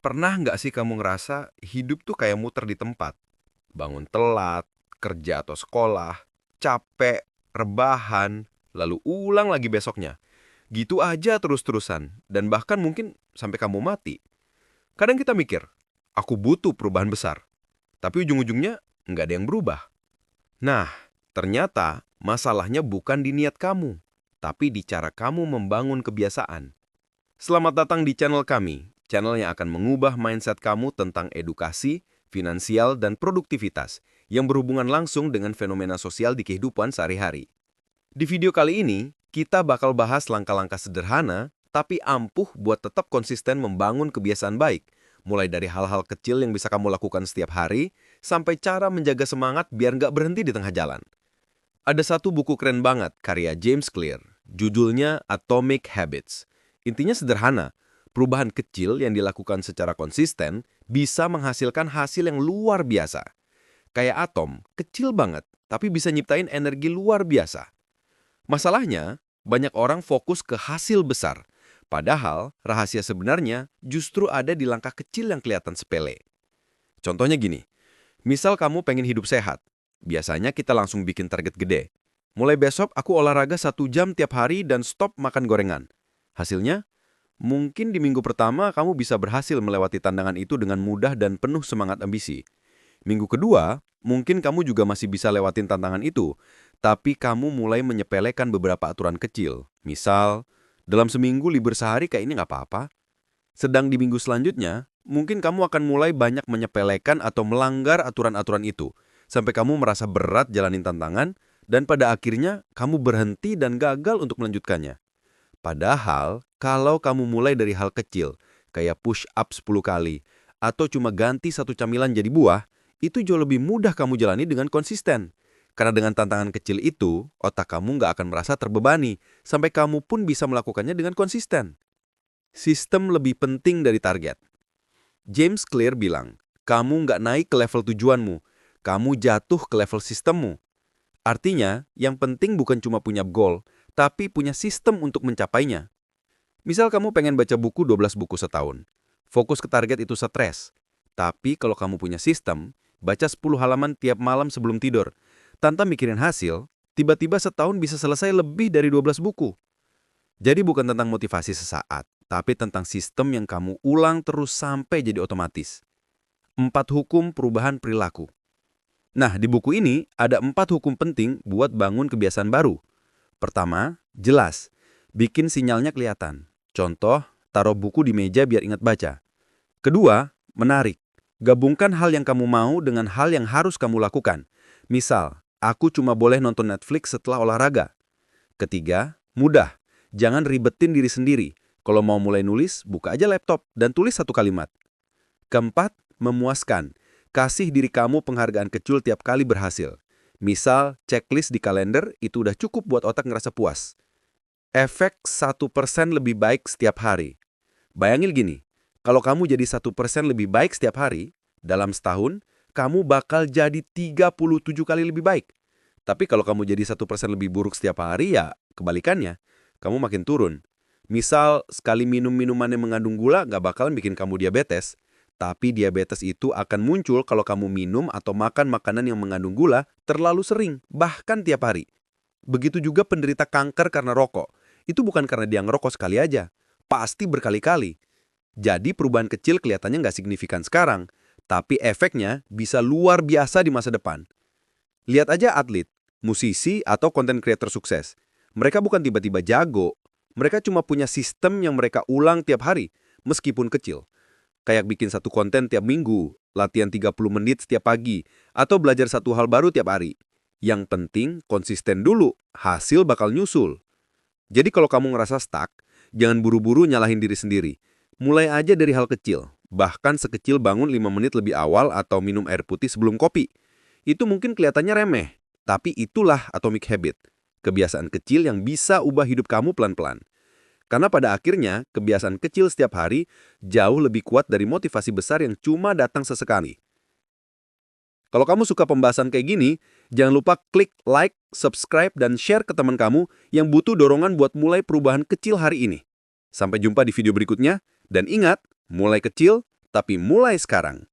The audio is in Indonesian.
Pernah nggak sih kamu ngerasa hidup tuh kayak muter di tempat? Bangun telat, kerja atau sekolah, capek, rebahan, lalu ulang lagi besoknya. Gitu aja terus-terusan, dan bahkan mungkin sampai kamu mati. Kadang kita mikir, aku butuh perubahan besar. Tapi ujung-ujungnya nggak ada yang berubah. Nah, ternyata masalahnya bukan di niat kamu, tapi di cara kamu membangun kebiasaan. Selamat datang di channel kami, channel yang akan mengubah mindset kamu tentang edukasi, finansial, dan produktivitas yang berhubungan langsung dengan fenomena sosial di kehidupan sehari-hari. Di video kali ini, kita bakal bahas langkah-langkah sederhana tapi ampuh buat tetap konsisten membangun kebiasaan baik, mulai dari hal-hal kecil yang bisa kamu lakukan setiap hari, sampai cara menjaga semangat biar nggak berhenti di tengah jalan. Ada satu buku keren banget karya James Clear, judulnya Atomic Habits. Intinya sederhana, perubahan kecil yang dilakukan secara konsisten bisa menghasilkan hasil yang luar biasa. Kayak atom, kecil banget, tapi bisa nyiptain energi luar biasa. Masalahnya, banyak orang fokus ke hasil besar, padahal rahasia sebenarnya justru ada di langkah kecil yang kelihatan sepele. Contohnya gini, misal kamu pengen hidup sehat, biasanya kita langsung bikin target gede. Mulai besok aku olahraga 1 jam tiap hari dan stop makan gorengan. Hasilnya, mungkin di minggu pertama kamu bisa berhasil melewati tantangan itu dengan mudah dan penuh semangat ambisi. Minggu kedua, mungkin kamu juga masih bisa lewatin tantangan itu, tapi kamu mulai menyepelekan beberapa aturan kecil. Misal, dalam seminggu libur sehari kayak ini nggak apa-apa. Sedang di minggu selanjutnya, mungkin kamu akan mulai banyak menyepelekan atau melanggar aturan-aturan itu, sampai kamu merasa berat jalanin tantangan, dan pada akhirnya kamu berhenti dan gagal untuk melanjutkannya. Padahal, kalau kamu mulai dari hal kecil, kayak push up 10 kali, atau cuma ganti satu camilan jadi buah, itu jauh lebih mudah kamu jalani dengan konsisten. Karena dengan tantangan kecil itu, otak kamu nggak akan merasa terbebani, sampai kamu pun bisa melakukannya dengan konsisten. Sistem lebih penting dari target. James Clear bilang, kamu nggak naik ke level tujuanmu, kamu jatuh ke level sistemmu. Artinya, yang penting bukan cuma punya goal, tapi punya sistem untuk mencapainya. Misal kamu pengen baca buku 12 buku setahun. Fokus ke target itu stres. Tapi kalau kamu punya sistem, baca 10 halaman tiap malam sebelum tidur. Tanpa mikirin hasil, tiba-tiba setahun bisa selesai lebih dari 12 buku. Jadi bukan tentang motivasi sesaat, tapi tentang sistem yang kamu ulang terus sampai jadi otomatis. 4 hukum perubahan perilaku. Nah, di buku ini ada 4 hukum penting buat bangun kebiasaan baru. Pertama, jelas. Bikin sinyalnya kelihatan. Contoh, taruh buku di meja biar ingat baca. Kedua, menarik. Gabungkan hal yang kamu mau dengan hal yang harus kamu lakukan. Misal, aku cuma boleh nonton Netflix setelah olahraga. Ketiga, mudah. Jangan ribetin diri sendiri. Kalau mau mulai nulis, buka aja laptop dan tulis 1 kalimat. Keempat, memuaskan. Kasih diri kamu penghargaan kecil tiap kali berhasil. Misal, checklist di kalender itu udah cukup buat otak ngerasa puas. Efek 1% lebih baik setiap hari. Bayangin gini, kalau kamu jadi 1% lebih baik setiap hari, dalam setahun, kamu bakal jadi 37 kali lebih baik. Tapi kalau kamu jadi 1% lebih buruk setiap hari, ya kebalikannya, kamu makin turun. Misal, sekali minum minuman yang mengandung gula nggak bakalan bikin kamu diabetes, tapi diabetes itu akan muncul kalau kamu minum atau makan makanan yang mengandung gula terlalu sering, bahkan tiap hari. Begitu juga penderita kanker karena rokok. Itu bukan karena dia ngerokok sekali aja, pasti berkali-kali. Jadi perubahan kecil kelihatannya nggak signifikan sekarang, tapi efeknya bisa luar biasa di masa depan. Lihat aja atlet, musisi, atau content creator sukses. Mereka bukan tiba-tiba jago, mereka cuma punya sistem yang mereka ulang tiap hari, meskipun kecil. Kayak bikin satu konten tiap minggu, latihan 30 menit setiap pagi, atau belajar satu hal baru tiap hari. Yang penting konsisten dulu, hasil bakal nyusul. Jadi kalau kamu ngerasa stuck, jangan buru-buru nyalahin diri sendiri. Mulai aja dari hal kecil, bahkan sekecil bangun 5 menit lebih awal atau minum air putih sebelum kopi. Itu mungkin kelihatannya remeh, tapi itulah atomic habit. Kebiasaan kecil yang bisa ubah hidup kamu pelan-pelan. Karena pada akhirnya, kebiasaan kecil setiap hari jauh lebih kuat dari motivasi besar yang cuma datang sesekali. Kalau kamu suka pembahasan kayak gini, jangan lupa klik like, subscribe, dan share ke teman kamu yang butuh dorongan buat mulai perubahan kecil hari ini. Sampai jumpa di video berikutnya, dan ingat, mulai kecil Tapi mulai sekarang,